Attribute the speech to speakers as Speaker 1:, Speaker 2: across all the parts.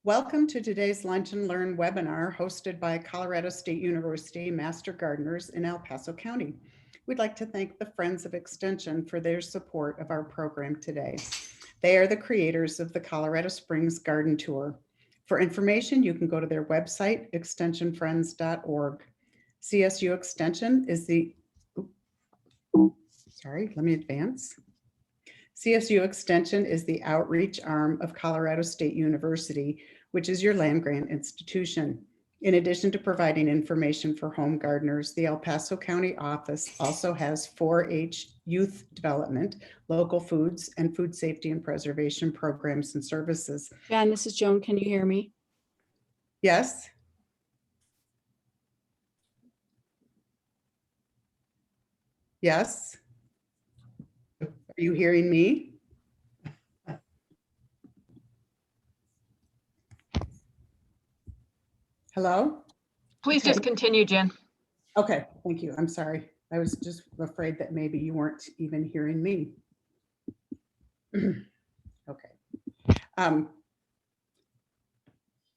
Speaker 1: Welcome to today's Lunch and Learn webinar hosted by Colorado State University Master Gardeners in El Paso County. We'd like to thank the Friends of Extension for their support of our program today. They are the creators of the Colorado Springs Garden Tour. For information, you can go to their website, extensionfriends.org. CSU Extension is the, CSU Extension is the outreach arm of Colorado State University, which is your land-grant institution. In addition to providing information for home gardeners, the El Paso County office also has 4-H youth development, local foods, and food safety and preservation programs and services.
Speaker 2: Jen, this is Joan. Can you hear me?
Speaker 1: Yes? Yes? Are you hearing me? Hello?
Speaker 3: Please
Speaker 1: Okay.
Speaker 3: just continue, Jen.
Speaker 1: Okay, thank you. I'm sorry. I was just afraid that maybe you weren't even hearing me. Okay.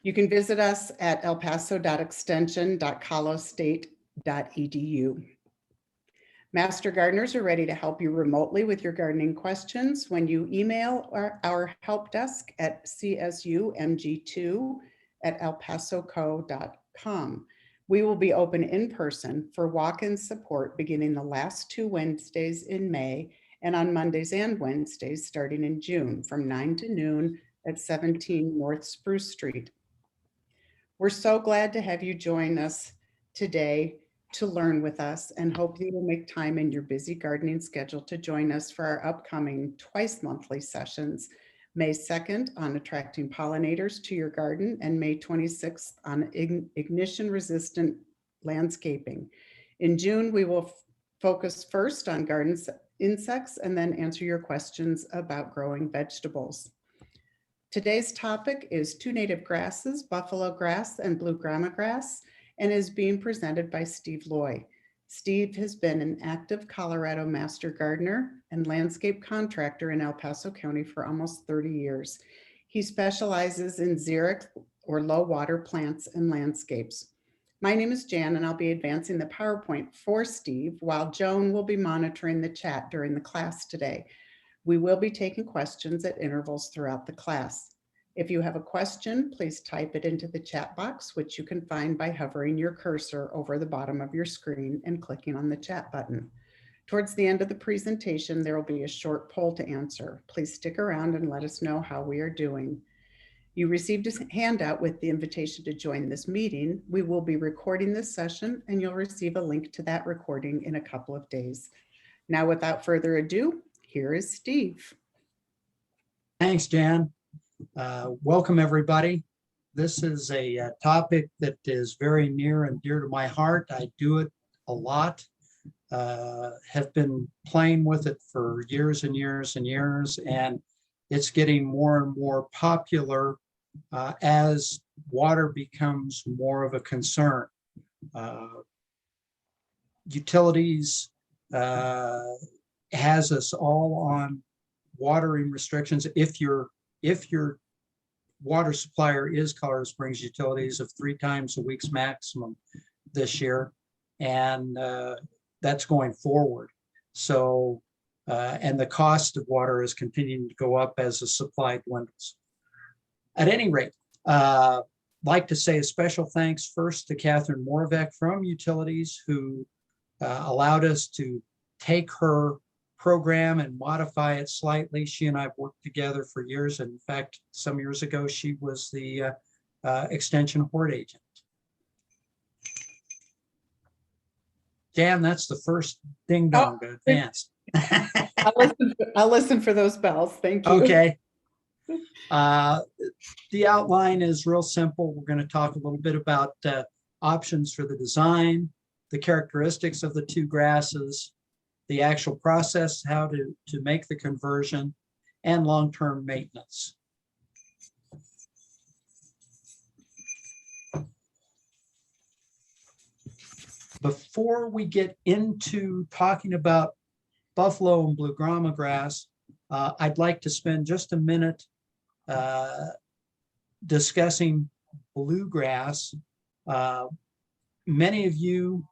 Speaker 1: You can visit us at elpaso.extension.colostate.edu. Master gardeners are ready to help you remotely with your gardening questions when you email our help desk at csumg2@elpasoco.com. We will be open in person for walk-in support beginning the last 2 Wednesdays in May and on Mondays and Wednesdays starting in June from 9 to noon at 17 North Spruce Street. We're so glad to have you join us today to learn with us and hope you will make time in your busy gardening schedule to join us for our upcoming twice monthly sessions, May 2nd on attracting pollinators to your garden and May 26th on ignition resistant landscaping. In June, we will focus first on garden insects and then answer your questions about growing vegetables. Today's topic is 2 native grasses, buffalo grass and blue grama grass, and is being presented by Steve Loy. Steve has been an active Colorado master gardener and landscape contractor in El Paso County for almost 30 years. He specializes in xeric or low water plants and landscapes. My name is Jan and I'll be advancing the PowerPoint for Steve while Joan will be monitoring the chat during the class today. We will be taking questions at intervals throughout the class. If you have a question, please type it into the chat box, which you can find by hovering your cursor over the bottom of your screen and clicking on the chat button. Towards the end of the presentation, there will be a short poll to answer. Please stick around and let us know how we are doing. You received a handout with the invitation to join this meeting. We will be recording this session and you'll receive a link to that recording in a couple of days. Now, without further ado, here is Steve.
Speaker 4: Thanks, Jan. Welcome, everybody. This is a topic that is very near and dear to my heart. I do it a lot, have been playing with it for years and years and years, and it's getting more and more popular as water becomes more of a concern. Utilities has us all on watering restrictions if your water supplier is Colorado Springs Utilities of 3 times a week's maximum this year, and that's going forward. So and the cost of water is continuing to go up as the supply dwindles. At any rate, like to say a special thanks first to Catherine Moravec from Utilities, who allowed us to take her program and modify it slightly. She and I have worked together for years. And in fact, some years ago, she was the extension horde agent. Jan, that's the first ding dong to advance.
Speaker 1: I'll listen for those bells. Thank you.
Speaker 4: Okay. The outline is real simple. We're going to talk a little bit about options for the design, the characteristics of the 2 grasses, the actual process, how to make the conversion, and long-term maintenance. Before we get into talking about buffalo and blue grama grass, I'd like to spend just a minute discussing bluegrass. Many of you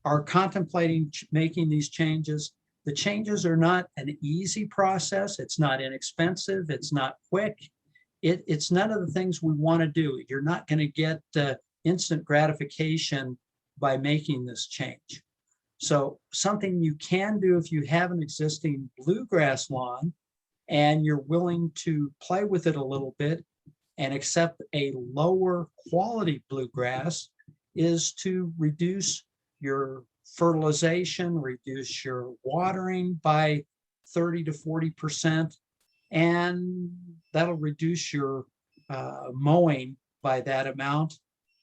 Speaker 4: are contemplating making these changes. The changes are not an easy process. It's not inexpensive. It's not quick. It's none of the things we want to do. You're not going to get instant gratification by making this change. So something you can do if you have an existing bluegrass lawn and you're willing to play with it a little bit and accept a lower quality bluegrass is to reduce your fertilization, reduce your watering by 30 to 40%, and that'll reduce your mowing by that amount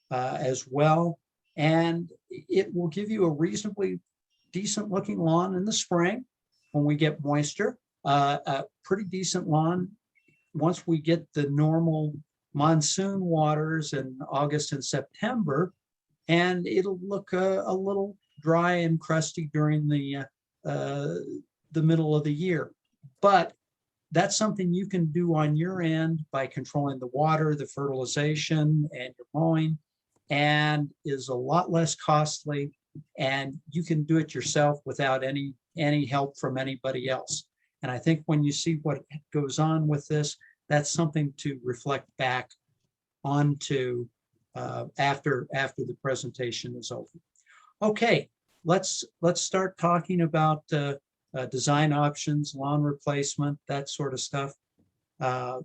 Speaker 4: as well. And it will give you a reasonably decent looking lawn in the spring when we get moisture, a pretty decent lawn once we get the normal monsoon waters in August and September, and it'll look a little dry and crusty during the middle of the year. But that's something you can do on your end by controlling the water, the fertilization, and your mowing, and is a lot less costly, and you can do it yourself without any help from anybody else. And I think when you see what goes on with this, that's something to reflect back onto after the presentation is over. Okay, let's start talking about design options, lawn replacement, that sort of stuff. The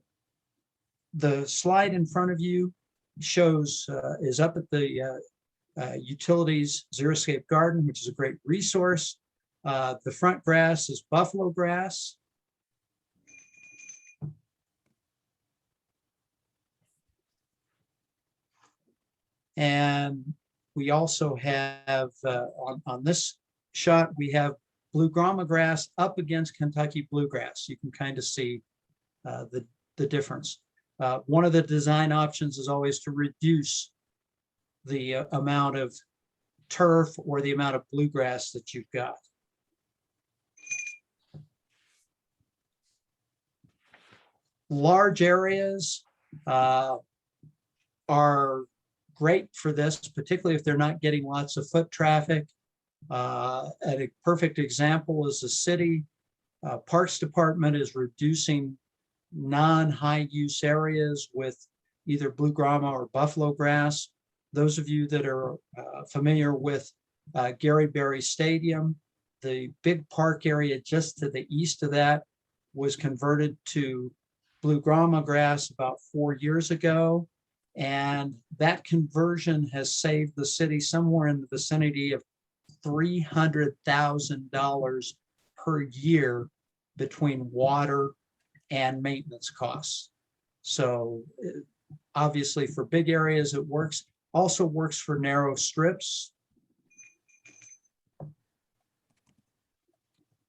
Speaker 4: slide in front of you shows is up at the Utilities Xeriscape Garden, which is a great resource. The front grass is buffalo grass. And we also have on this shot, we have blue grama grass up against Kentucky bluegrass. You can kind of see the difference. One of the design options is always to reduce the amount of turf or the amount of bluegrass that you've got. Large areas are great for this, particularly if they're not getting lots of foot traffic. A perfect example is the city Parks Department is reducing non-high use areas with either blue grama or buffalo grass. Those of you that are familiar with Gary Berry Stadium, the big park area just to the east of that was converted to blue grama grass about 4 years ago. And that conversion has saved the city somewhere in the vicinity of $300,000 per year between water and maintenance costs. So obviously for big areas, it works. Also works for narrow strips.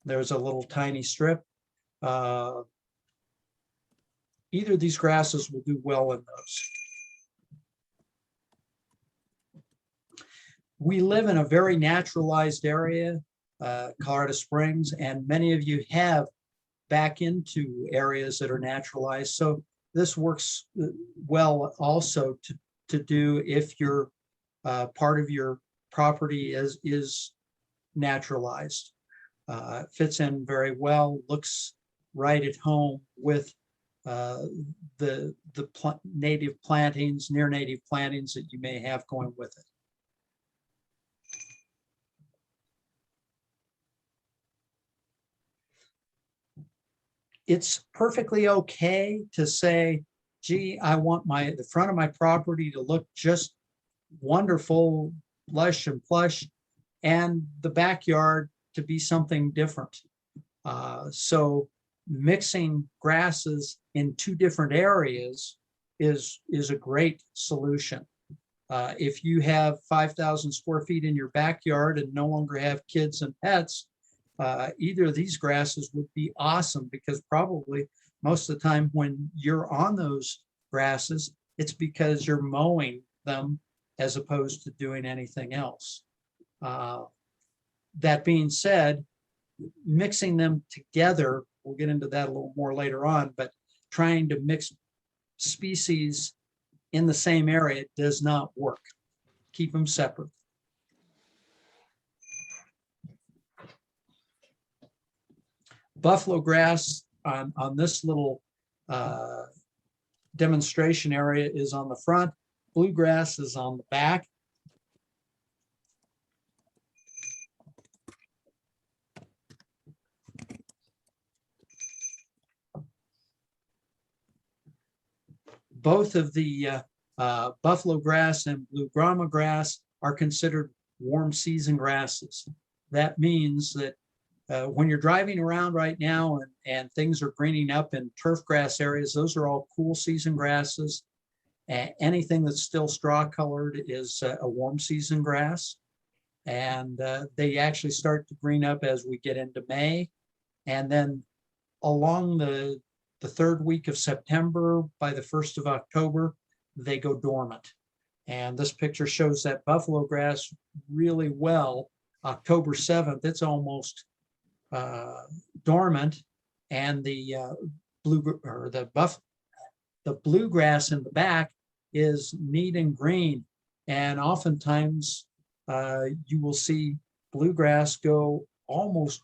Speaker 4: There's a little tiny strip. Either of these grasses will do well in those. We live in a very naturalized area, Colorado Springs, and many of you have back into areas that are naturalized. So this works well also to do if your part of your property is naturalized. Fits in very well, looks right at home with the native plantings, near native plantings that you may have going with it. It's perfectly okay to say, gee, I want the front of my property to look just wonderful, lush and plush, and the backyard to be something different. So mixing grasses in two different areas is a great solution. If you have 5,000 square feet in your backyard and no longer have kids and pets, either of these grasses would be awesome, because probably most of the time when you're on those grasses, it's because you're mowing them as opposed to doing anything else. That being said, mixing them together, we'll get into that a little more later on, but trying to mix species in the same area, it does not work. Keep them separate. Buffalo grass on this little demonstration area is on the front. Bluegrass is on the back. Both of the buffalo grass and blue grama grass are considered warm season grasses. That means that when you're driving around right now and things are greening up in turf grass areas, those are all cool season grasses. Anything that's still straw colored is a warm season grass. And they actually start to green up as we get into May. And then along the third week of September, by the 1st of October, they go dormant. And this picture shows that buffalo grass really well. October 7th, it's almost dormant, and the bluegrass in the back is neat and green. And oftentimes you will see bluegrass go almost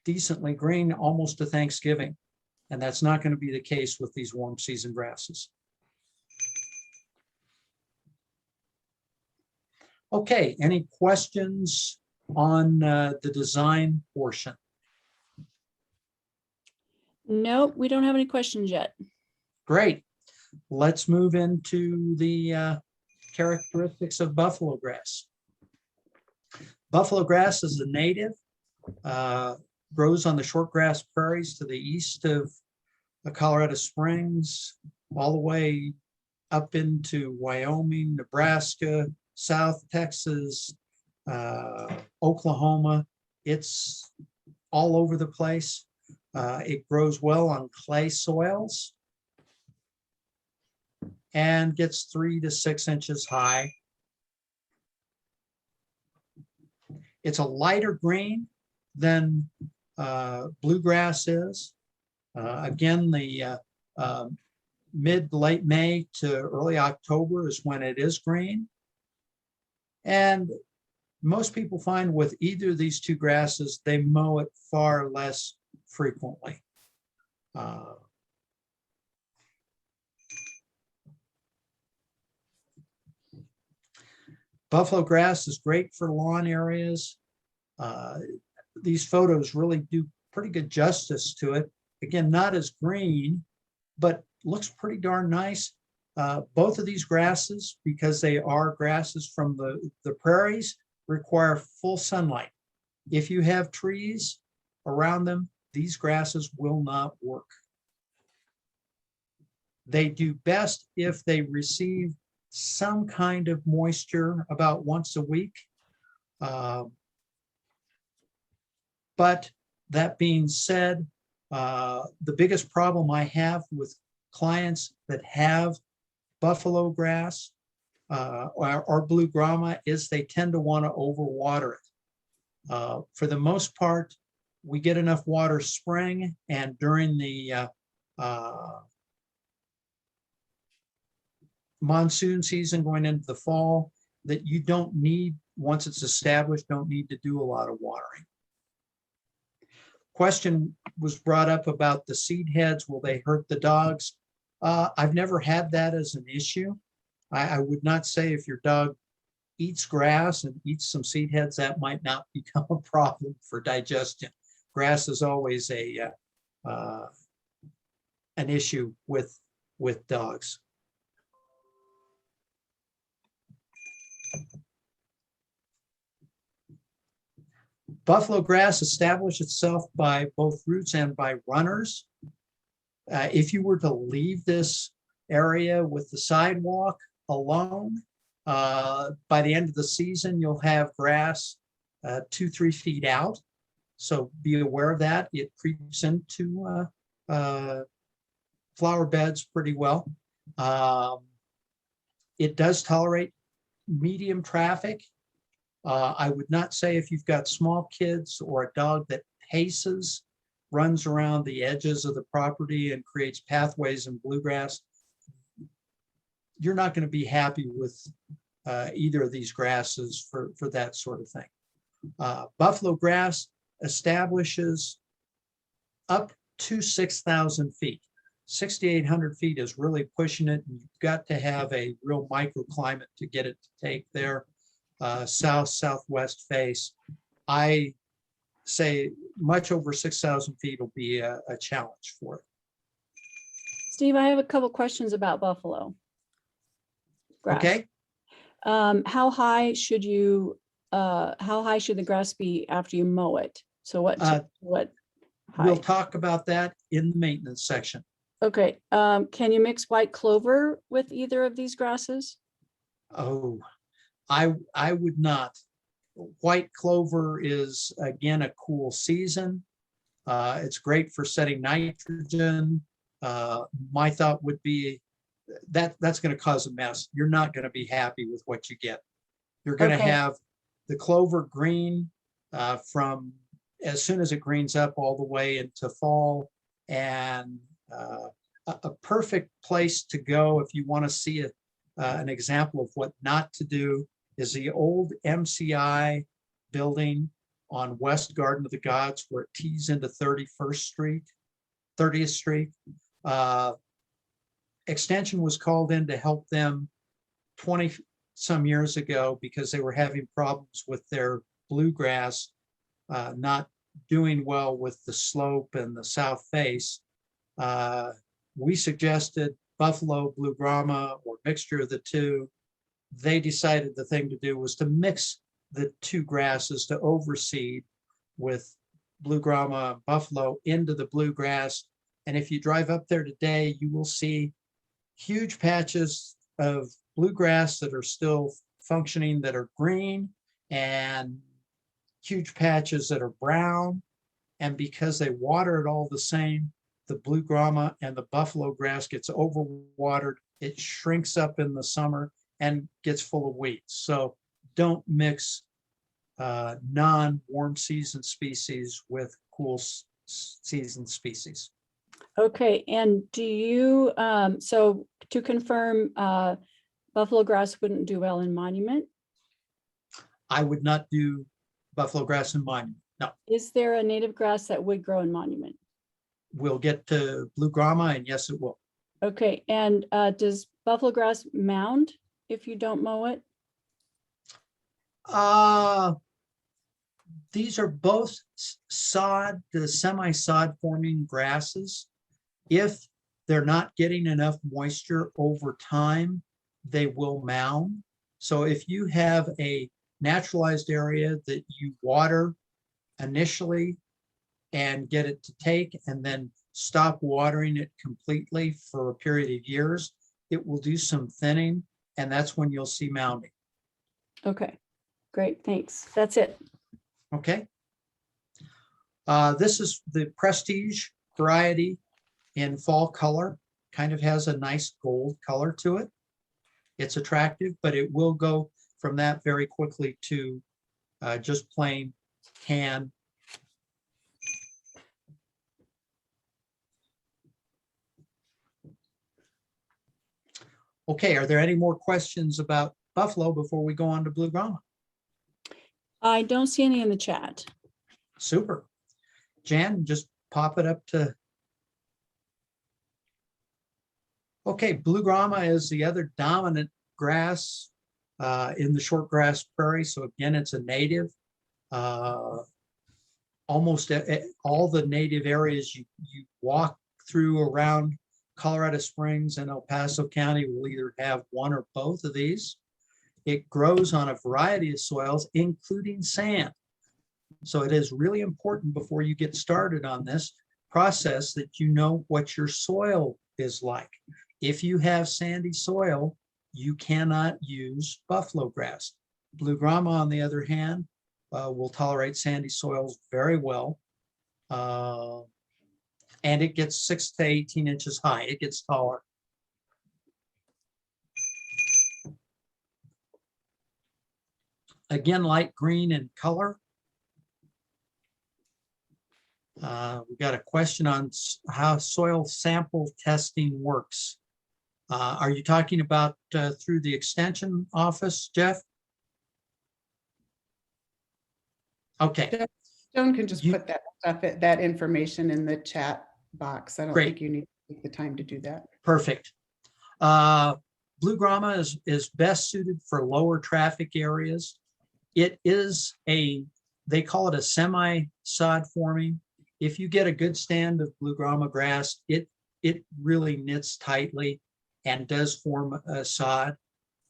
Speaker 4: decently green almost to Thanksgiving. And that's not going to be the case with these warm season grasses. Okay, any questions on the design portion?
Speaker 2: Nope, we don't have any questions yet.
Speaker 4: Great. Let's move into the characteristics of buffalo grass. Buffalo grass is a native, grows on the shortgrass prairies to the east of Colorado Springs, all the way up into Wyoming, Nebraska, South Texas, Oklahoma. It's all over the place. It grows well on clay soils and gets 3 to 6 inches high. It's a lighter green than bluegrass is. Again, the mid to late May to early October is when it is green. And most people find with either of these two grasses, they mow it far less frequently. Buffalo grass is great for lawn areas. These photos really do pretty good justice to it. Again, not as green, but looks pretty darn nice. Both of these grasses, because they are grasses from the prairies, require full sunlight. If you have trees around them, these grasses will not work. They do best if they receive some kind of moisture about once a week. But that being said, the biggest problem I have with clients that have buffalo grass or blue grama is they tend to want to overwater it. For the most part, we get enough water spring and during the monsoon season going into the fall that you don't need, once it's established, don't need to do a lot of watering. Question was brought up about the seed heads. Will they hurt the dogs? I've never had that as an issue. I would not say if your dog eats grass and eats some seed heads, that might not become a problem for digestion. Grass is always an issue with dogs. Buffalo grass established itself by both roots and by runners. If you were to leave this area with the sidewalk alone, by the end of the season, you'll have grass 2-3 feet out. So be aware of that. It creeps into flower beds pretty well. It does tolerate medium traffic. I would not say if you've got small kids or a dog that paces, runs around the edges of the property and creates pathways in bluegrass, you're not going to be happy with either of these grasses for that sort of thing. Buffalo grass establishes up to 6,000 feet. 6,800 feet is really pushing it. You've got to have a real microclimate to get it to take there. Southwest face. I say much over 6,000 feet will be a challenge for it.
Speaker 2: Steve, I have a couple questions about buffalo grass.
Speaker 4: Okay.
Speaker 2: How high should the grass be after you mow it? So what
Speaker 4: We'll
Speaker 2: height?
Speaker 4: talk about that in the maintenance section.
Speaker 2: Okay, can you mix white clover with either of these grasses?
Speaker 4: Oh, I would not. White clover is, again, a cool season. It's great for setting nitrogen. My thought would be that's going to cause a mess. You're not going to be happy with what you get. You're going to
Speaker 2: Okay.
Speaker 4: have the clover green from as soon as it greens up all the way into fall, and a perfect place to go if you want to see an example of what not to do is the old MCI building on West Garden of the Gods, where it tees into 30th Street. Extension was called in to help them 20 some years ago because they were having problems with their bluegrass, not doing well with the slope and the south face. We suggested buffalo, blue grama, or mixture of the two. They decided the thing to do was to mix the two grasses to overseed with blue grama and buffalo into the bluegrass. And if you drive up there today, you will see huge patches of bluegrass that are still functioning that are green, and huge patches that are brown. And because they water it all the same, the blue grama and the buffalo grass gets overwatered. It shrinks up in the summer and gets full of weeds. So don't mix non-warm season species with cool season species.
Speaker 2: Okay, and do you, so to confirm, buffalo grass wouldn't do well in monument?
Speaker 4: I would not do buffalo grass in monument. No,
Speaker 2: Is there a native grass that would grow in monument?
Speaker 4: we'll get to blue grama, and yes, it will.
Speaker 2: Okay, and does buffalo grass mound if you don't mow it?
Speaker 4: These are both sod, the semi-sod forming grasses. If they're not getting enough moisture over time, they will mound. So if you have a naturalized area that you water initially and get it to take and then stop watering it completely for a period of years, it will do some thinning, and that's when you'll see mounding.
Speaker 2: Okay, great, thanks. That's it.
Speaker 4: Okay. This is the Prestige variety in fall color. Kind of has a nice gold color to it. It's attractive, but it will go from that very quickly to just plain tan. Okay, are there any more questions about buffalo before we go on to blue grama?
Speaker 2: I don't see any in the chat.
Speaker 4: Super. Jan, just pop it up to. Okay, blue grama is the other dominant grass in the short grass prairie. So again, it's a native. Almost all the native areas you walk through around Colorado Springs and El Paso County will either have one or both of these. It grows on a variety of soils, including sand. So it is really important before you get started on this process that you know what your soil is like. If you have sandy soil, you cannot use buffalo grass. Blue grama, on the other hand, will tolerate sandy soils very well. And it gets 6 to 18 inches high. It gets taller. Again, light green in color. We've got a question on how soil sample testing works. Are you talking about through the extension office, Jeff? Okay,
Speaker 1: Joan can just
Speaker 4: You-
Speaker 1: put that stuff, that information in the chat box. I don't
Speaker 4: Great.
Speaker 1: think you need to take the time to do that.
Speaker 4: perfect. Blue grama is best suited for lower traffic areas. It is they call it a semi-sod forming. If you get a good stand of blue grama grass, it really knits tightly and does form a sod.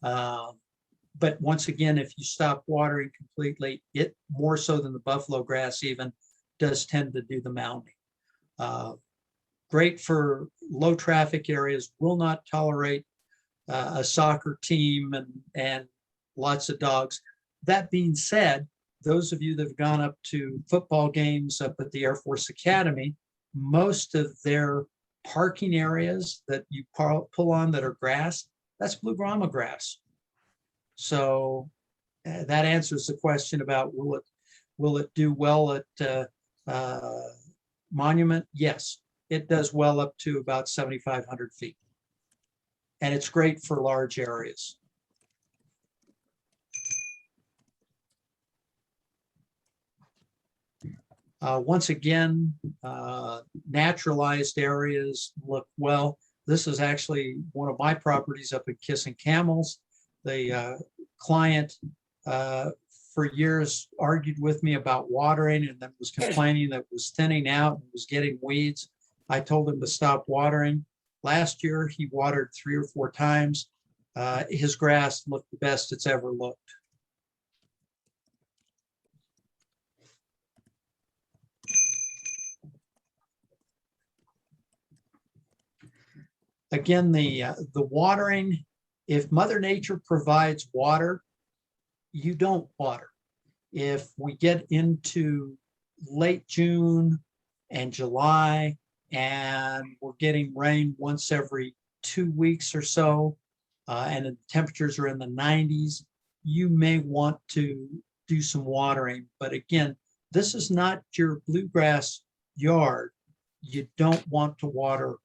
Speaker 4: But once again, if you stop watering completely, it more so than the buffalo grass even does tend to do the mounding. Great for low traffic areas, will not tolerate a soccer team and lots of dogs. That being said, those of you that have gone up to football games up at the Air Force Academy, most of their parking areas that you pull on that are grass, that's blue grama grass. So that answers the question about will it do well at Monument? Yes, it does well up to about 7,500 feet. And it's great for large areas. Once again, naturalized areas look well. This is actually one of my properties up in Kissing Camels. The client for years argued with me about watering and then was complaining that it was thinning out and was getting weeds. I told him to stop watering. Last year, he watered 3 or 4 times. His grass looked the best it's ever looked. Again, the watering, if Mother Nature provides water, you don't water. If we get into late June and July and we're getting rain once every 2 weeks or so, and the temperatures are in the 90s, you may want to do some watering. But again, this is not your bluegrass yard. You don't want to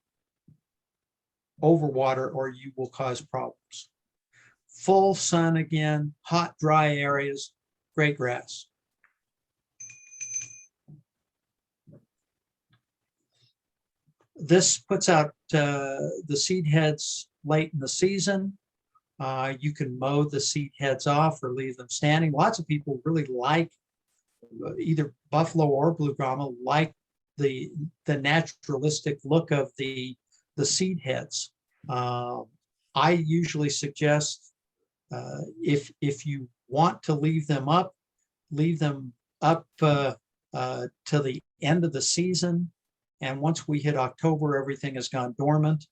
Speaker 4: overwater or you will cause problems. Full sun again, hot, dry areas, great grass. This puts out the seed heads late in the season. You can mow the seed heads off or leave them standing. Lots of people really like either buffalo or blue grama, like the naturalistic look of the seed heads. I usually suggest if you want to leave them up to the end of the season. And once we hit October, everything has gone dormant.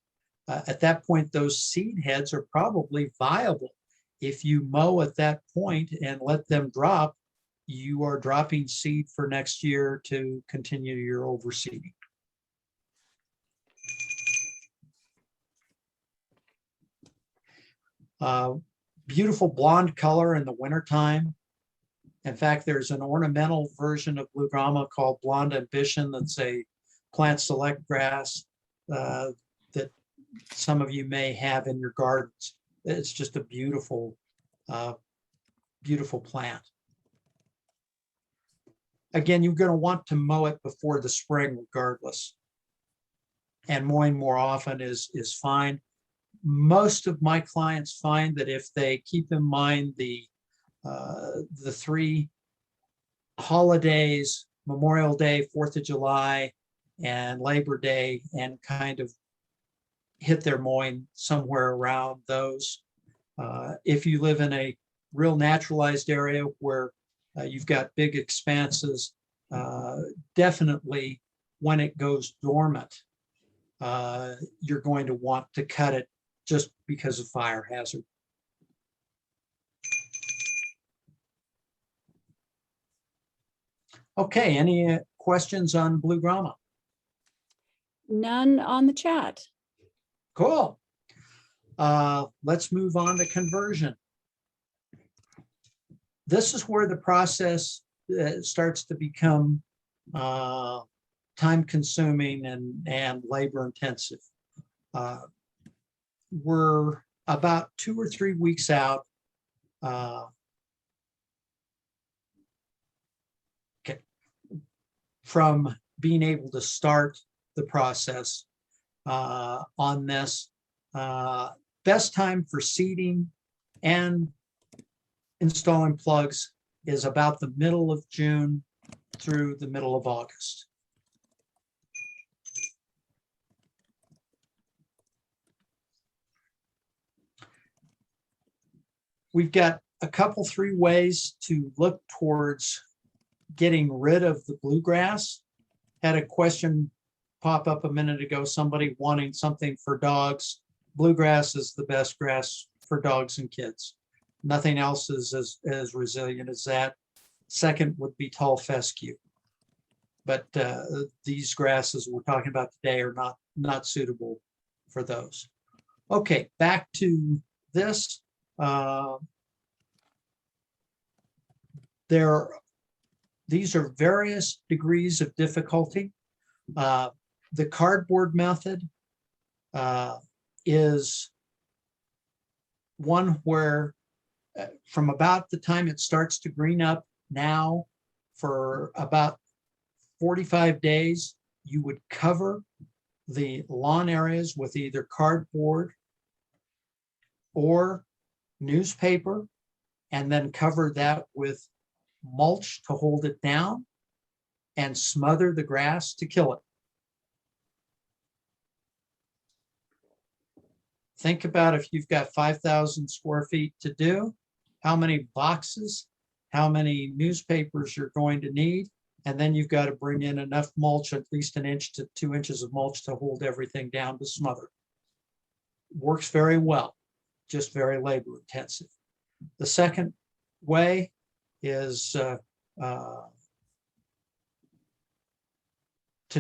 Speaker 4: At that point, those seed heads are probably viable. If you mow at that point and let them drop, you are dropping seed for next year to continue your overseeding. Beautiful blonde color in the wintertime. In fact, there's an ornamental version of blue grama called Blonde Ambition that's a plant select grass that some of you may have in your gardens. It's just a beautiful, beautiful plant. Again, you're going to want to mow it before the spring regardless. And mowing more often is fine. Most of my clients find that if they keep in mind the 3 holidays, Memorial Day, 4th of July, and Labor Day, and kind of hit their mowing somewhere around those. If you live in a real naturalized area where you've got big expanses, definitely when it goes dormant, you're going to want to cut it just because of fire hazard. Okay, any questions on blue grama?
Speaker 2: None on the chat.
Speaker 4: Cool. Let's move on to conversion. This is where the process starts to become time consuming and labor intensive. we're about 2 or 3 weeks out. Okay, from being able to start the process on this. Best time for seeding and installing plugs is about the middle of June through the middle of August. We've got a couple, 3 ways to look towards getting rid of the bluegrass. Had a question pop up a minute ago, somebody wanting something for dogs. Bluegrass is the best grass for dogs and kids. Nothing else is as resilient as that. Second would be tall fescue. But these grasses we're talking about today are not suitable for those. Okay, back to this. These are various degrees of difficulty. The cardboard method is one where from about the time it starts to green up now for about 45 days, you would cover the lawn areas with either cardboard or newspaper, and then cover that with mulch to hold it down and smother the grass to kill it. Think about if you've got 5,000 square feet to do, how many boxes, how many newspapers you're going to need, and then you've got to bring in enough mulch, at least 1 inch to 2 inches of mulch to hold everything down to smother. Works very well, just very labor intensive. The second way is to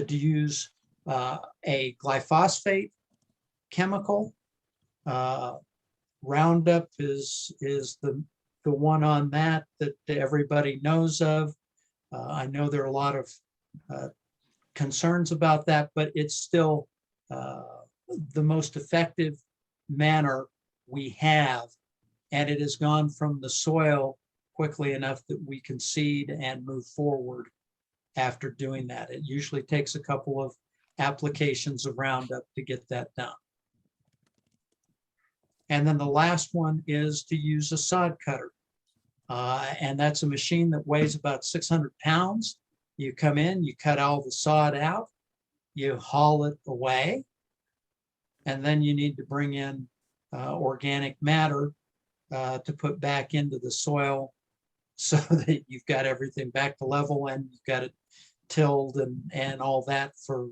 Speaker 4: use a glyphosate chemical. Roundup is the one on that everybody knows of. I know there are a lot of concerns about that, but it's still the most effective manner we have, and it has gone from the soil quickly enough that we can seed and move forward after doing that. It usually takes a couple of applications of Roundup to get that done. And then the last one is to use a sod cutter. And that's a machine that weighs about 600 pounds. You come in, you cut all the sod out, you haul it away, and then you need to bring in organic matter to put back into the soil so that you've got everything back to level and you've got it tilled and all that for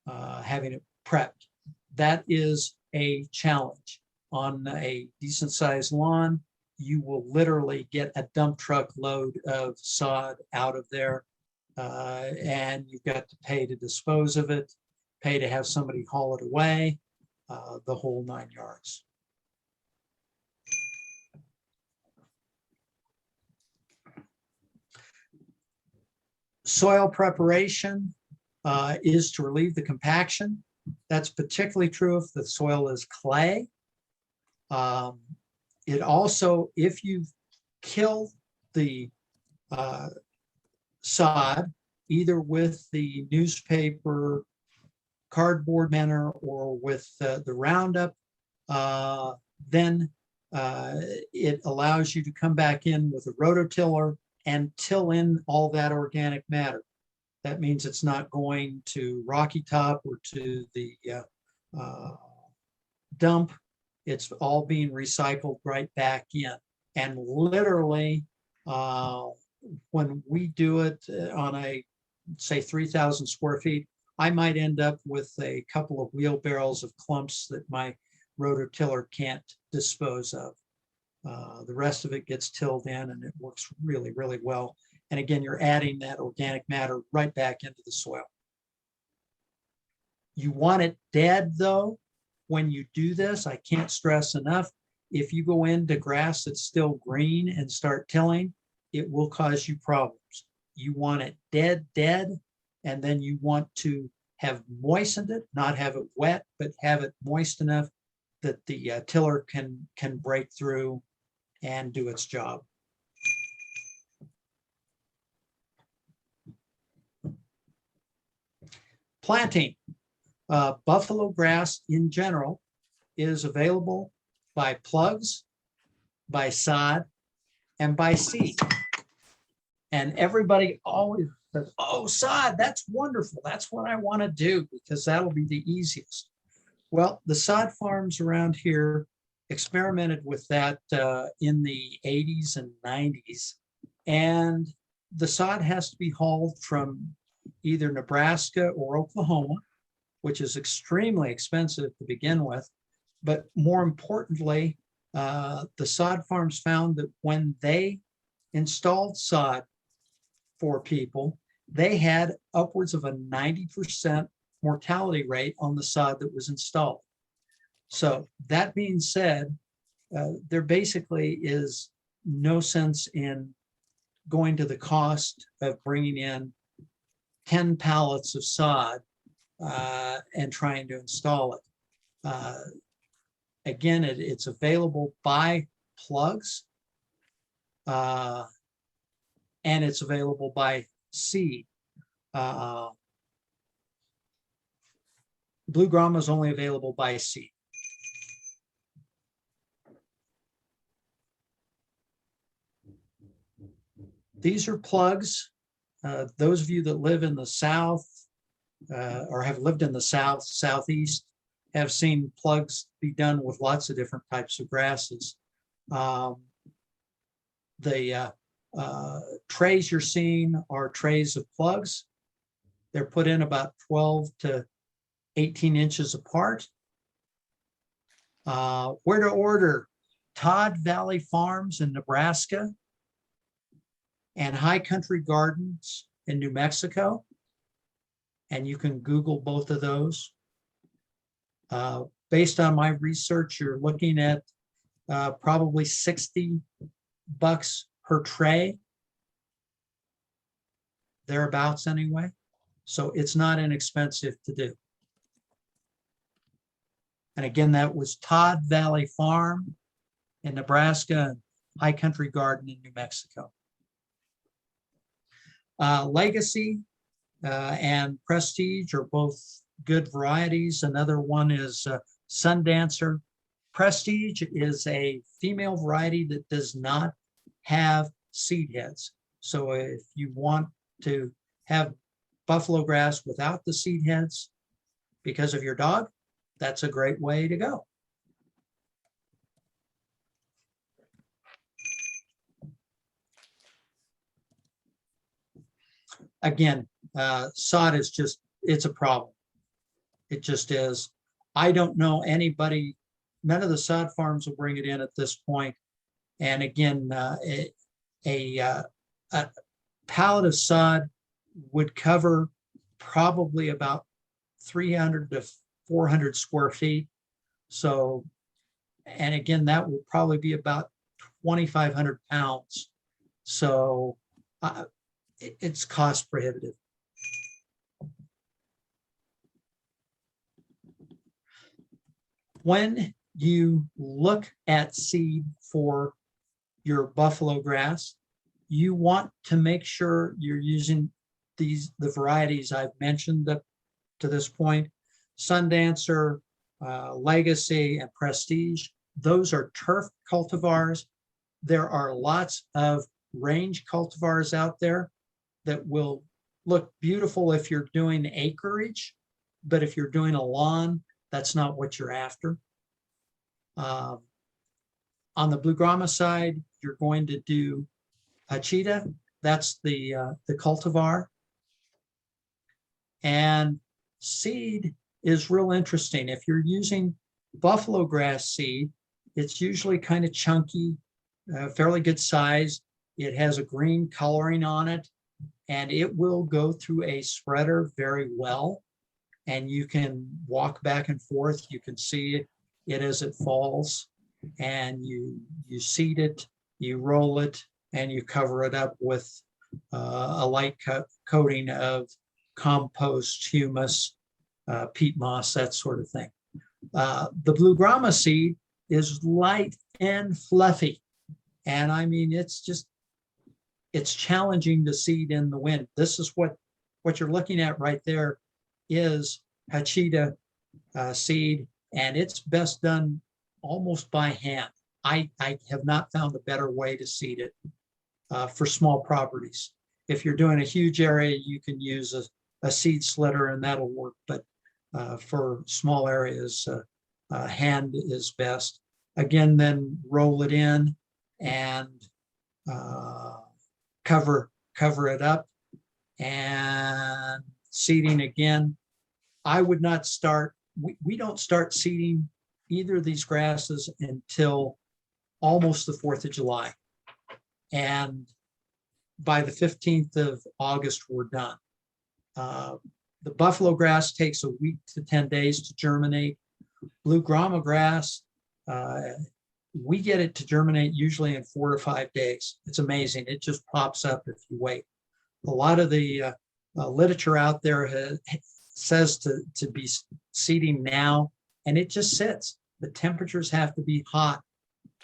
Speaker 4: having it prepped. That is a challenge. On a decent sized lawn, you will literally get a dump truck load of sod out of there, and you've got to pay to dispose of it, pay to have somebody haul it away, the whole 9 yards. Soil preparation is to relieve the compaction. That's particularly true if the soil is clay. It also, if you kill the sod, either with the newspaper, cardboard manner, or with the Roundup, then it allows you to come back in with a rototiller and till in all that organic matter. That means it's not going to Rocky Top or to the dump. It's all being recycled right back in. And literally, when we do it on a, say, 3,000 square feet, I might end up with a couple of wheelbarrows of clumps that my rototiller can't dispose of. The rest of it gets tilled in and it works really, really well. And again, you're adding that organic matter right back into the soil. You want it dead though. When you do this, I can't stress enough, if you go into grass that's still green and start tilling, it will cause you problems. You want it dead, and then you want to have moistened it, not have it wet, but have it moist enough that the tiller can break through and do its job. Planting. Buffalo grass in general is available by plugs, by sod, and by seed. And everybody always says, oh, sod, that's wonderful. That's what I want to do because that'll be the easiest. Well, the sod farms around here experimented with that in the 80s and 90s. And the sod has to be hauled from either Nebraska or Oklahoma, which is extremely expensive to begin with. But more importantly, the sod farms found that when they installed sod for people, they had upwards of a 90% mortality rate on the sod that was installed. So that being said, there basically is no sense in going to the cost of bringing in 10 pallets of sod and trying to install it. Again, it's available by plugs and it's available by seed. Blue Grama is only available by seed. These are plugs. Those of you that live in the South or have lived in the South, Southeast, have seen plugs be done with lots of different types of grasses. The trays you're seeing are trays of plugs. They're put in about 12 to 18 inches apart. Where to order? Todd Valley Farms in Nebraska and High Country Gardens in New Mexico. And you can Google both of those. Based on my research, you're looking at probably $60 per tray, thereabouts anyway. So it's not inexpensive to do. And again, that was Todd Valley Farm in Nebraska and High Country Garden in New Mexico. Legacy and Prestige are both good varieties. Another one is Sundancer. Prestige is a female variety that does not have seed heads. So if you want to have buffalo grass without the seed heads because of your dog, that's a great way to go. Again, sod is just, it's a problem. It just is. I don't know anybody, none of the sod farms will bring it in at this point. And again, a pallet of sod would cover probably about 300 to 400 square feet. So, and again, that will probably be about 2,500 pounds. So it's cost prohibitive. When you look at seed for your buffalo grass, you want to make sure you're using the varieties I've mentioned up to this point. Sundancer, Legacy, and Prestige. Those are turf cultivars. There are lots of range cultivars out there that will look beautiful if you're doing acreage, but if you're doing a lawn, that's not what you're after. On the Blue Grama side, you're going to do Hachita. That's the cultivar. And seed is real interesting. If you're using buffalo grass seed, it's usually kind of chunky, fairly good size. It has a green coloring on it, and it will go through a spreader very well. And you can walk back and forth. You can see it as it falls, and you seed it, you roll it, and you cover it up with a light coating of compost, humus, peat moss, that sort of thing. The blue grama seed is light and fluffy. And I mean, it's challenging to seed in the wind. This is what you're looking at right there is Hachita seed, and it's best done almost by hand. I have not found a better way to seed it for small properties. If you're doing a huge area, you can use a seed slitter and that'll work. But for small areas, hand is best. Again, then roll it in and cover it up and seeding again. I would not start, we don't start seeding either of these grasses until almost the 4th of July. And by the 15th of August, we're done. The buffalo grass takes a week to 10 days to germinate. Blue grama grass, we get it to germinate usually in 4 to 5 days. It's amazing. It just pops up if you wait. A lot of the literature out there says to be seeding now, and it just sits. The temperatures have to be hot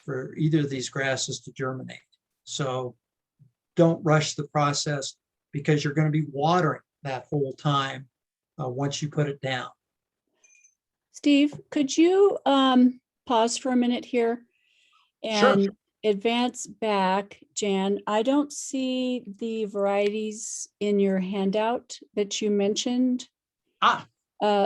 Speaker 4: for either of these grasses to germinate. So don't rush the process because you're going to be watering that whole time once you put it down.
Speaker 2: Steve, could you pause for a minute here and
Speaker 4: Sure.
Speaker 2: advance back, Jan? I don't see the varieties in your handout that you mentioned.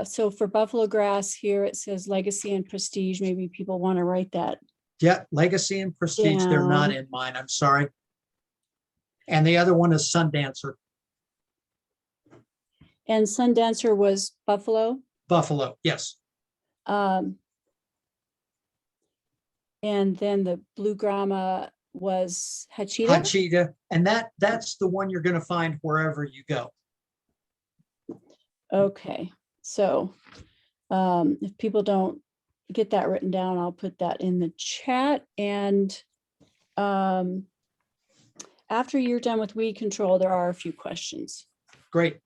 Speaker 2: So for buffalo grass here, it says Legacy and Prestige. Maybe people want to write that.
Speaker 4: Yeah, Legacy and Prestige, they're not in mine. I'm sorry. And the other one is Sundancer.
Speaker 2: And Sundancer was buffalo.
Speaker 4: Buffalo, yes.
Speaker 2: And then the blue grama was Hachita.
Speaker 4: Hachita, and that's the one you're going to find wherever you go.
Speaker 2: Okay, so if people don't get that written down, I'll put that in the chat. And after you're done with weed control, there are a few questions.
Speaker 4: Great.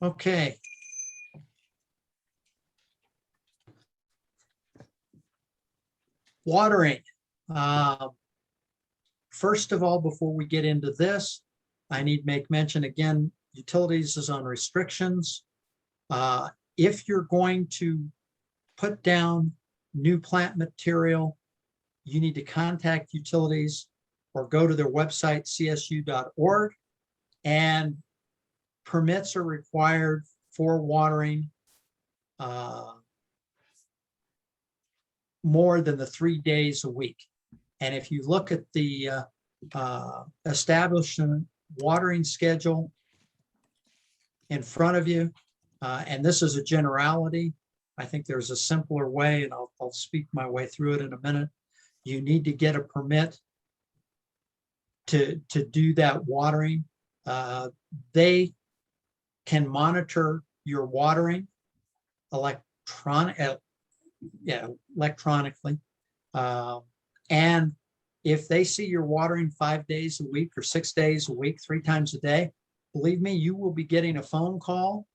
Speaker 4: Okay. Watering. First of all, before we get into this, I need to make mention again, utilities is on restrictions. If you're going to put down new plant material, you need to contact utilities or go to their website, csu.org, and permits are required for watering more than the 3 days a week. And if you look at the establishment watering schedule in front of you, and this is a generality, I think there's a simpler way, and I'll speak my way through it in a minute. You need to get a permit to do that watering. They can monitor your watering electronically. And if they see you're watering 5 days a week or 6 days a week, 3 times a day, believe me, you will be getting a phone call.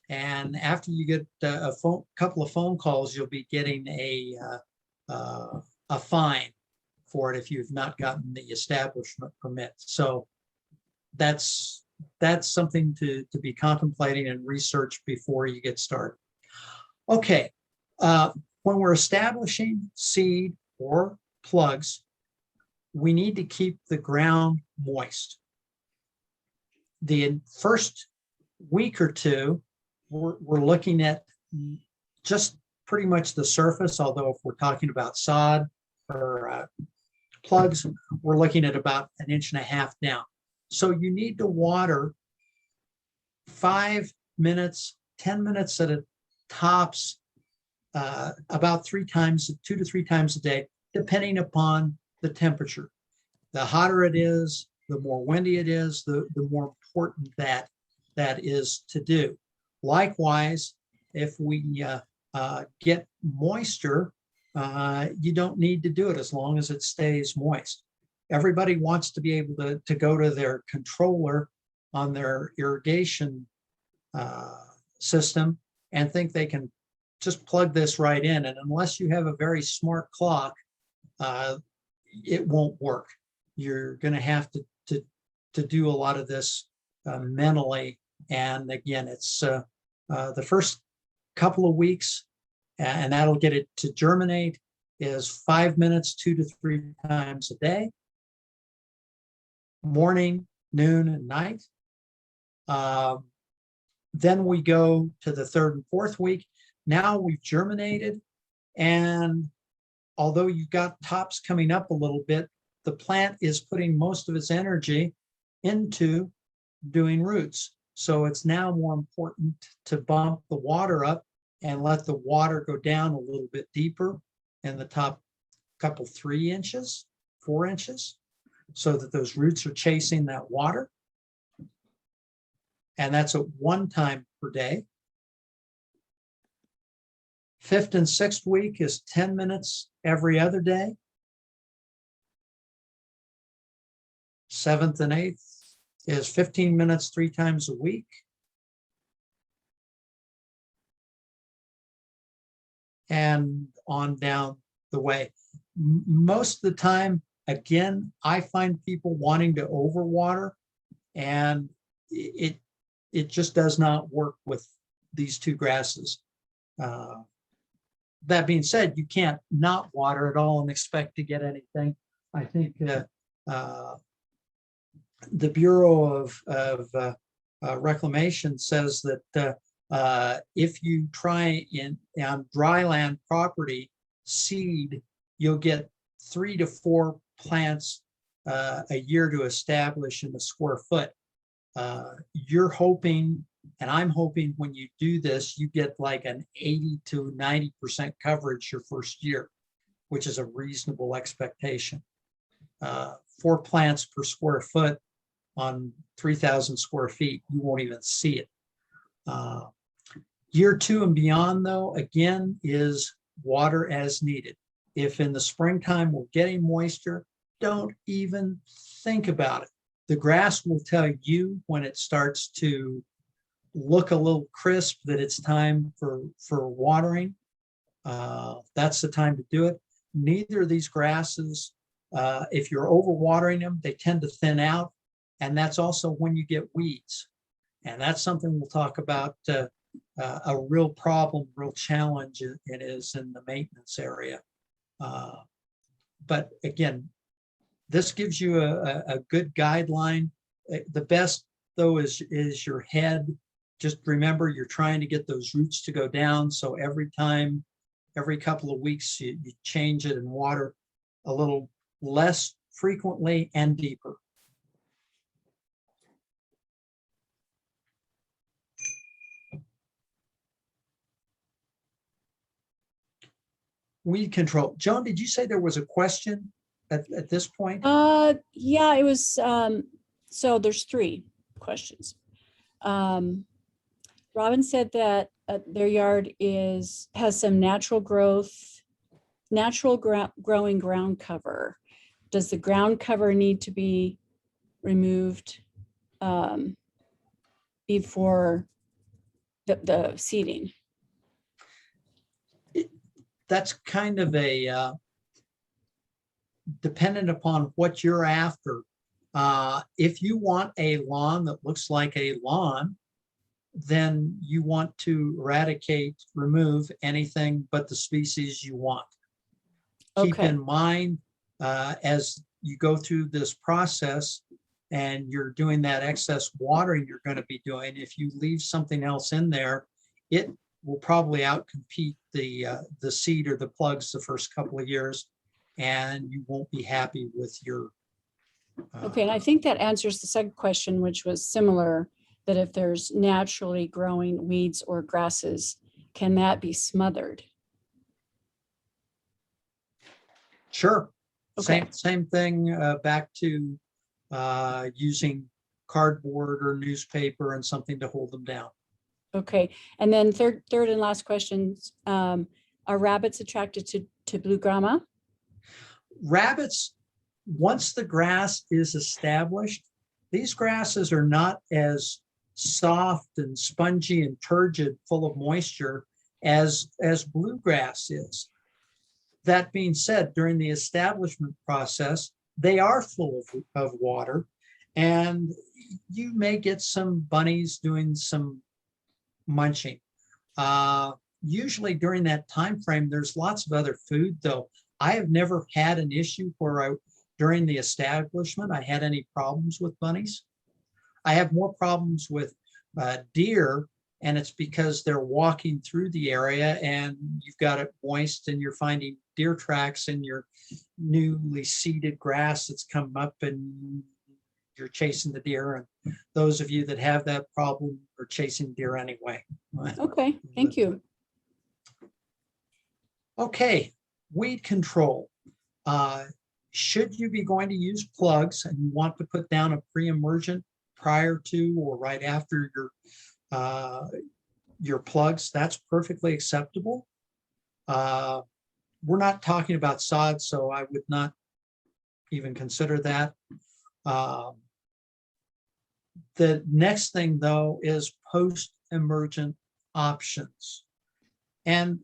Speaker 4: And after you get a couple of phone calls, you'll be getting a fine for it if you've not gotten the establishment permit. So that's something to be contemplating and research before you get started. Okay, when we're establishing seed or plugs, we need to keep the ground moist. The first week or two, we're looking at just pretty much the surface, although if we're talking about sod or plugs, we're looking at about 1.5 inches down. So you need to water 5 minutes, 10 minutes at a tops, about 2 to 3 times a day, depending upon the temperature. The hotter it is, the more windy it is, the more important that is to do. Likewise, if we get moisture, you don't need to do it as long as it stays moist. Everybody wants to be able to go to their controller on their irrigation system and think they can just plug this right in. And unless you have a very smart clock, it won't work. You're going to have to do a lot of this mentally. And again, it's the first couple of weeks, and that'll get it to germinate, is 5 minutes, 2 to 3 times a day, morning, noon, and night. Then we go to the 3rd and 4th week. Now we've germinated, and although you've got tops coming up a little bit, the plant is putting most of its energy into doing roots. So it's now more important to bump the water up and let the water go down a little bit deeper in the top couple 3 inches, 4 inches, so that those roots are chasing that water. And that's at 1 time per day. 5th and 6th week is 10 minutes every other day. 7th and 8th is 15 minutes 3 times a week. And on down the way. Most of the time, again, I find people wanting to overwater, and it just does not work with these 2 grasses. That being said, you can't not water at all and expect to get anything. I think the Bureau of Reclamation says that if you try on dry land property seed, you'll get 3 to 4 plants a year to establish in a square foot. You're hoping, and I'm hoping when you do this, you get like an 80 to 90% coverage your first year, which is a reasonable expectation. 4 plants per square foot on 3,000 square feet, you won't even see it. Year 2 and beyond, though, again, is water as needed. If in the springtime we're getting moisture, don't even think about it. The grass will tell you when it starts to look a little crisp that it's time for watering. That's the time to do it. Neither of these grasses, if you're overwatering them, they tend to thin out. And that's also when you get weeds. And that's something we'll talk about, a real problem, real challenge it is in the maintenance area. But again, this gives you a good guideline. The best, though, is your head. Just remember, you're trying to get those roots to go down. So every couple of weeks, you change it and water a little less frequently and deeper. Weed control. Joan, did you say there was a question at this point?
Speaker 2: Yeah, it was, so there's 3 questions. Robin said that their yard has some natural growing ground cover. Does the ground cover need to be removed before the seeding?
Speaker 4: That's kind of a dependent upon what you're after. If you want a lawn that looks like a lawn, then you want to remove anything but the species you want. Keep
Speaker 2: Okay.
Speaker 4: in mind, as you go through this process and you're doing that excess watering you're going to be doing, if you leave something else in there, it will probably outcompete the seed or the plugs the first couple of years, and you won't be happy with your.
Speaker 2: Okay, and I think that answers the second question, which was similar, that if there's naturally growing weeds or grasses, can that be smothered?
Speaker 4: Sure.
Speaker 2: Okay.
Speaker 4: Same thing, back to using cardboard or newspaper and something to hold them down.
Speaker 2: Okay, and then third and last questions, are rabbits attracted to blue grama?
Speaker 4: Rabbits, once the grass is established, These grasses are not as soft and spongy and turgid, full of moisture as bluegrass is. That being said, during the establishment process, they are full of water, and you may get some bunnies doing some munching. Usually during that time frame, there's lots of other food, though. I have never had an issue where during the establishment, I had any problems with bunnies. I have more problems with deer, and it's because they're walking through the area and you've got it moist and you're finding deer tracks in your newly seeded grass that's come up and you're chasing the deer. And those of you that have that problem are chasing deer anyway.
Speaker 2: Okay, thank you.
Speaker 4: Okay, weed control. Should you be going to use plugs and you want to put down a pre-emergent prior to or right after your plugs, that's perfectly acceptable. We're not talking about sod, so I would not even consider that. The next thing, though, is post-emergent options. And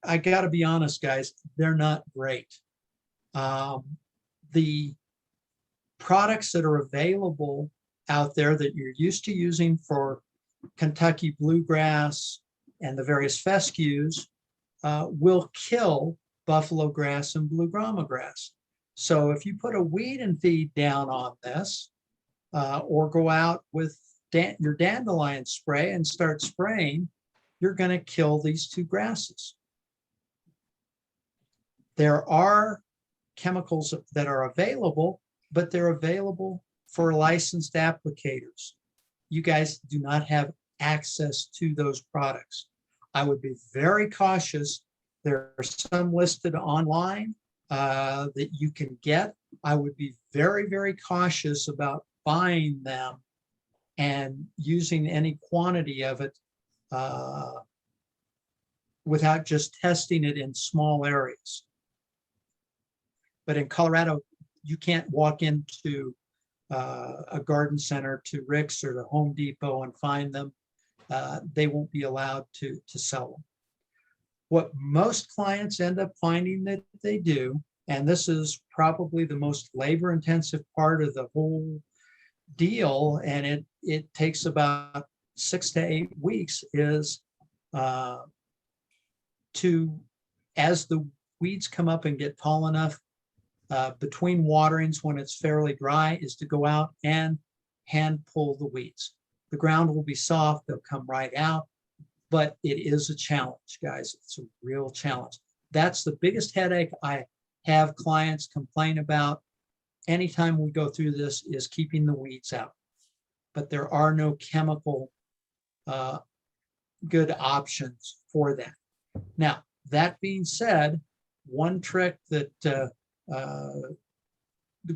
Speaker 4: I got to be honest, guys, they're not great. The products that are available out there that you're used to using for Kentucky bluegrass and the various fescues will kill buffalo grass and blue grama grass. So if you put a weed and feed down on this, or go out with your dandelion spray and start spraying, you're going to kill these two grasses. There are chemicals that are available, but they're available for licensed applicators. You guys do not have access to those products. I would be very cautious. There are some listed online that you can get. I would be very, very cautious about buying them and using any quantity of it without just testing it in small areas. But in Colorado, you can't walk into a garden center to Rick's or to Home Depot and find them. They won't be allowed to sell them. What most clients end up finding that they do, and this is probably the most labor-intensive part of the whole deal, and it takes about 6 to 8 weeks, is as the weeds come up and get tall enough, between waterings when it's fairly dry, is to go out and hand pull the weeds. The ground will be soft, they'll come right out, but it is a challenge, guys. It's a real challenge. That's the biggest headache I have clients complain about anytime we go through this, is keeping the weeds out. But there are no chemical good options for that. Now, that being said, one trick that the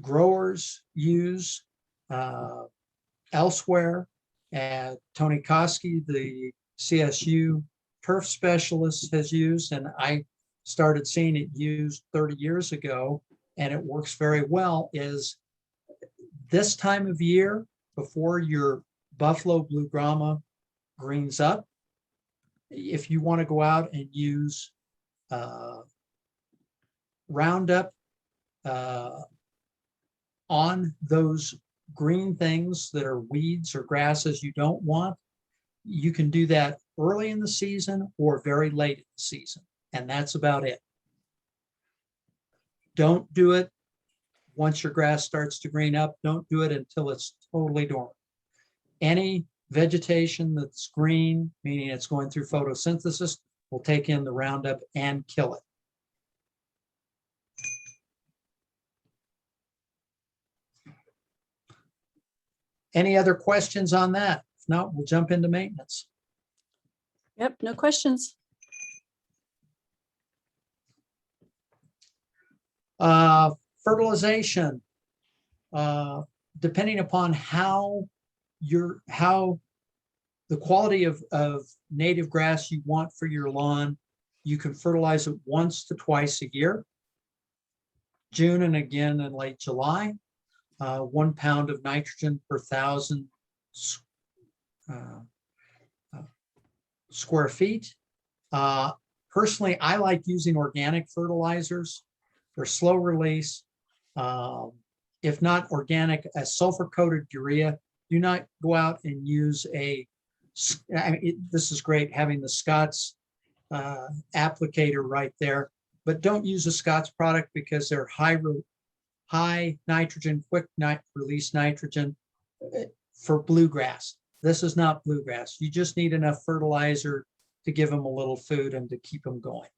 Speaker 4: growers use elsewhere, and Tony Koski, the CSU turf specialist, has used, and I started seeing it used 30 years ago, and it works very well, is this time of year before your buffalo blue grama greens up, if you want to go out and use Roundup on those green things that are weeds or grasses you don't want, you can do that early in the season or very late in the season, and that's about it. Don't do it once your grass starts to green up. Don't do it until it's totally dormant. Any vegetation that's green, meaning it's going through photosynthesis, will take in the Roundup and kill it. Any other questions on that? If not, we'll jump into maintenance.
Speaker 2: Yep, no questions.
Speaker 4: Fertilization, depending upon how the quality of native grass you want for your lawn, you can fertilize it once to twice a year, June and again in late July. 1 pound of nitrogen per 1,000 square feet. Personally, I like using organic fertilizers. They're slow release. If not organic, a sulfur-coated urea. Do not go out and use this is great having the Scott's applicator right there, but don't use a Scott's product because they're high nitrogen, quick release nitrogen for bluegrass. This is not bluegrass. You just need enough fertilizer to give them a little food and to keep them going.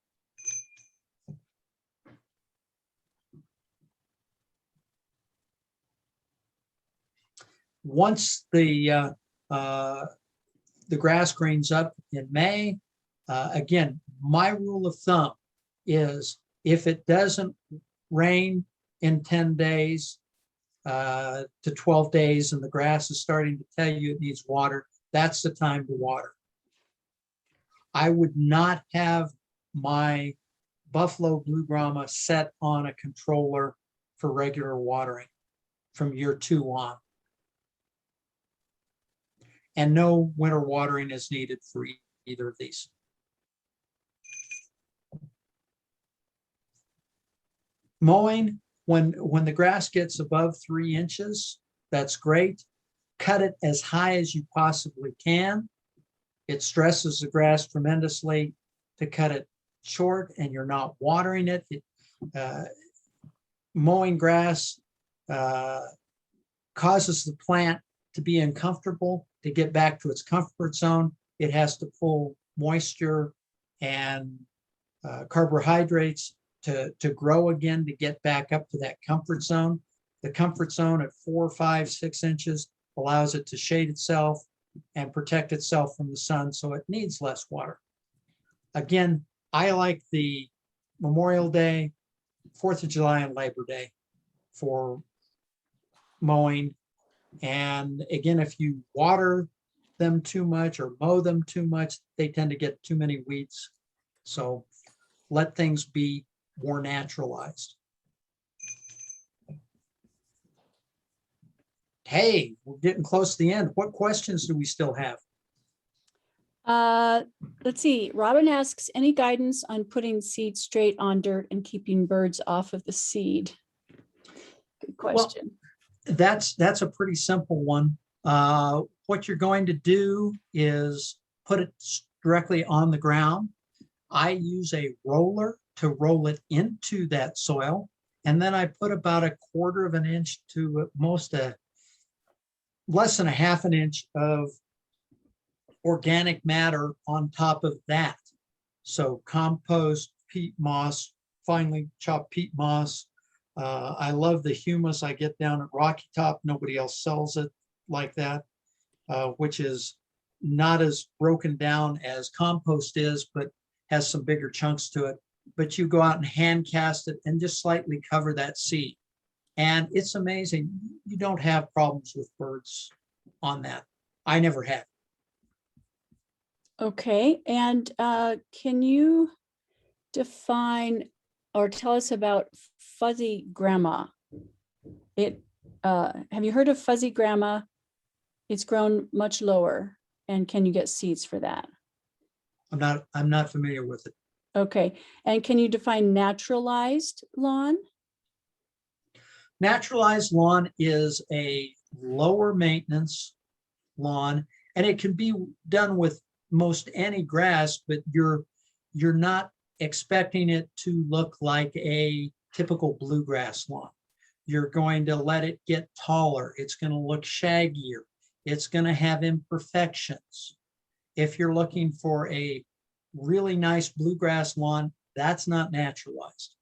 Speaker 4: Once the grass greens up in May, again, my rule of thumb is if it doesn't rain in 10 days to 12 days and the grass is starting to tell you it needs water, that's the time to water. I would not have my Buffalo Blue Grama set on a controller for regular watering from year 2 on. And no winter watering is needed for either of these. Mowing, when the grass gets above 3 inches, that's great. Cut it as high as you possibly can. It stresses the grass tremendously to cut it short and you're not watering it. Mowing grass causes the plant to be uncomfortable. To get back to its comfort zone, it has to pull moisture and carbohydrates to grow again, to get back up to that comfort zone. The comfort zone at 4, 5, 6 inches allows it to shade itself and protect itself from the sun, so it needs less water. Again, I like the Memorial Day, 4th of July, and Labor Day for mowing. And again, if you water them too much or mow them too much, they tend to get too many weeds. So let things be more naturalized. Hey, we're getting close to the end. What questions do we still have?
Speaker 2: Let's see. Robin asks, any guidance on putting seed straight on dirt and keeping birds off of the seed? Good question.
Speaker 4: Well, that's a pretty simple one. What you're going to do is put it directly on the ground. I use a roller to roll it into that soil. And then I put about 1/4 of an inch to at most less than 1/2 an inch of organic matter on top of that. So compost, peat moss, finely chopped peat moss. I love the humus I get down at Rocky Top. Nobody else sells it like that, which is not as broken down as compost is, but has some bigger chunks to it. But you go out and hand cast it and just slightly cover that seed. And it's amazing. You don't have problems with birds on that. I never had.
Speaker 2: Okay. And can you define or tell us about fuzzy grama? Have you heard of fuzzy grama? It's grown much lower. And can you get seeds for that?
Speaker 4: I'm not familiar with it.
Speaker 2: Okay. And can you define naturalized lawn?
Speaker 4: Naturalized lawn is a lower maintenance lawn, and it can be done with most any grass, but you're not expecting it to look like a typical bluegrass lawn. You're going to let it get taller. It's going to look shaggier. It's going to have imperfections. If you're looking for a really nice bluegrass lawn, that's not naturalized.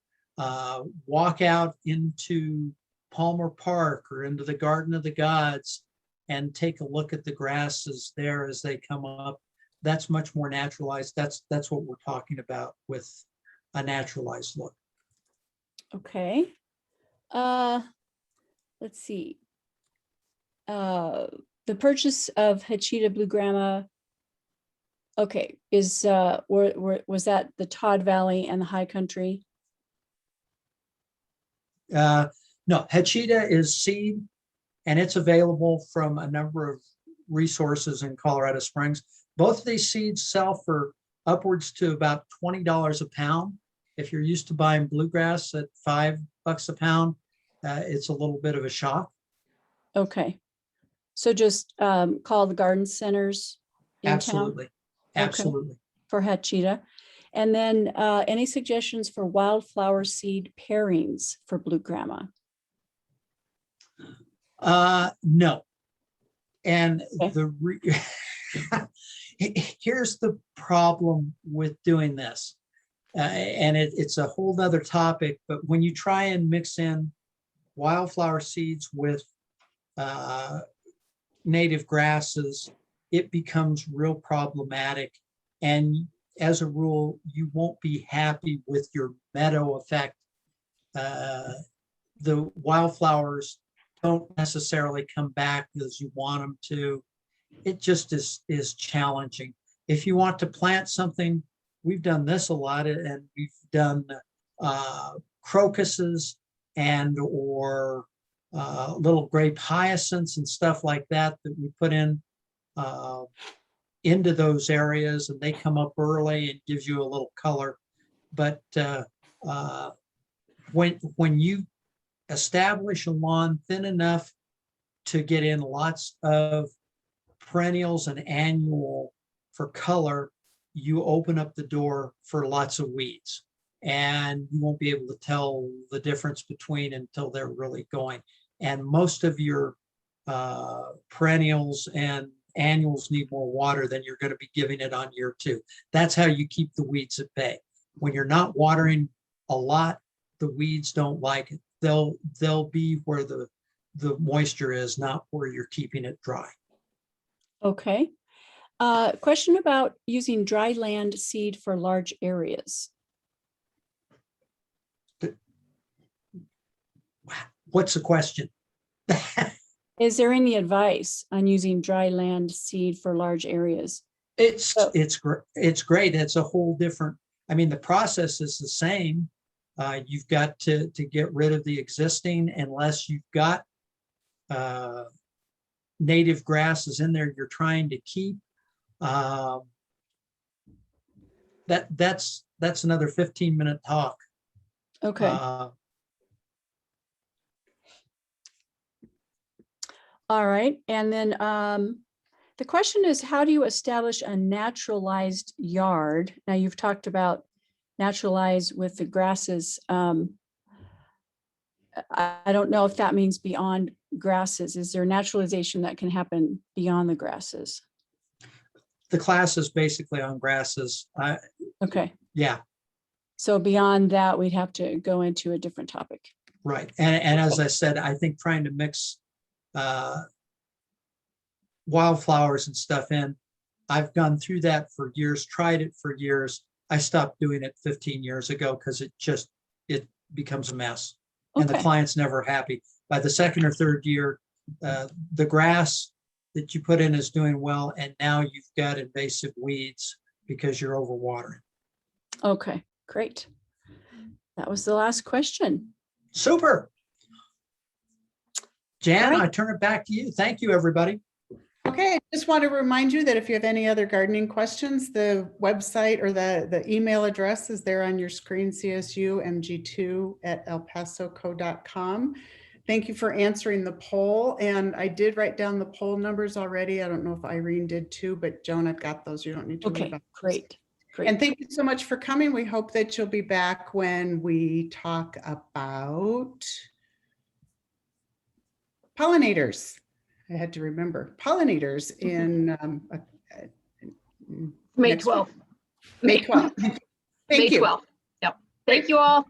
Speaker 4: Walk out into Palmer Park or into the Garden of the Gods and take a look at the grasses there as they come up. That's much more naturalized. That's what we're talking about with a naturalized look.
Speaker 2: Okay. Let's see. The purchase of Hachita Blue Grama, okay, is was that the Todd Valley and the High Country?
Speaker 4: No, Hachita is seed and it's available from a number of resources in Colorado Springs. Both of these seeds sell for upwards to about $20 a pound. If you're used to buying bluegrass at $5 a pound, it's a little bit of a shock.
Speaker 2: Okay. So just call the garden centers in town
Speaker 4: Absolutely. Absolutely.
Speaker 2: for Hachita. And then any suggestions for wildflower seed pairings for blue grandma?
Speaker 4: No. And
Speaker 2: Okay.
Speaker 4: here's the problem with doing this. And it's a whole nother topic, but when you try and mix in wildflower seeds with native grasses, it becomes real problematic. And as a rule, you won't be happy with your meadow effect. The wildflowers don't necessarily come back as you want them to. It just is challenging. If you want to plant something, we've done this a lot, and we've done crocuses and or little grape hyacinths and stuff like that we put in into those areas, and they come up early and gives you a little color. But when you establish a lawn thin enough to get in lots of perennials and annual for color, you open up the door for lots of weeds, and you won't be able to tell the difference between until they're really going. And most of your perennials and annuals need more water than you're going to be giving it on year 2. That's how you keep the weeds at bay. When you're not watering a lot, the weeds don't like it. They'll be where the moisture is, not where you're keeping it dry.
Speaker 2: Okay. Question about using dry land seed for large areas.
Speaker 4: What's the question?
Speaker 2: Is there any advice on using dry land seed for large areas?
Speaker 4: It's great. It's a whole different, I mean, the process is the same. You've got to get rid of the existing, unless you've got native grasses in there you're trying to keep. That's another 15-minute talk.
Speaker 2: Okay. All right. And then the question is, how do you establish a naturalized yard? Now, you've talked about naturalized with the grasses. I don't know if that means beyond grasses. Is there naturalization that can happen beyond the grasses?
Speaker 4: The class is basically on grasses.
Speaker 2: Okay.
Speaker 4: Yeah.
Speaker 2: So beyond that, we'd have to go into a different topic.
Speaker 4: Right. And as I said, I think trying to mix wildflowers and stuff in, I've gone through that for years, tried it for years. I stopped doing it 15 years ago because it becomes a mess. And the
Speaker 2: Okay.
Speaker 4: client's never happy. By the second or third year, the grass that you put in is doing well, and now you've got invasive weeds because you're overwatering.
Speaker 2: Okay, great. That was the last question.
Speaker 4: Super. Jan,
Speaker 2: All right.
Speaker 4: I turn it back to you. Thank you, everybody.
Speaker 1: Okay, I just want to remind you that if you have any other gardening questions, the website or the email address is there on your screen, csumg2@elpasoco.com. Thank you for answering the poll. And I did write down the poll numbers already. I don't know if Irene did too, but Joan, I've got those. You don't need to worry
Speaker 2: Okay,
Speaker 1: about those.
Speaker 2: great. Great.
Speaker 1: And thank you so much for coming. We hope that you'll be back when we talk about pollinators. I had to remember pollinators in
Speaker 3: May
Speaker 1: next
Speaker 3: 12th.
Speaker 1: week. May 12th.
Speaker 3: May
Speaker 1: Thank you.
Speaker 3: 12th. Yep. Thank you all.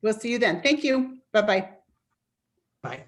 Speaker 1: We'll see you then. Thank you. Bye-bye.
Speaker 4: Bye.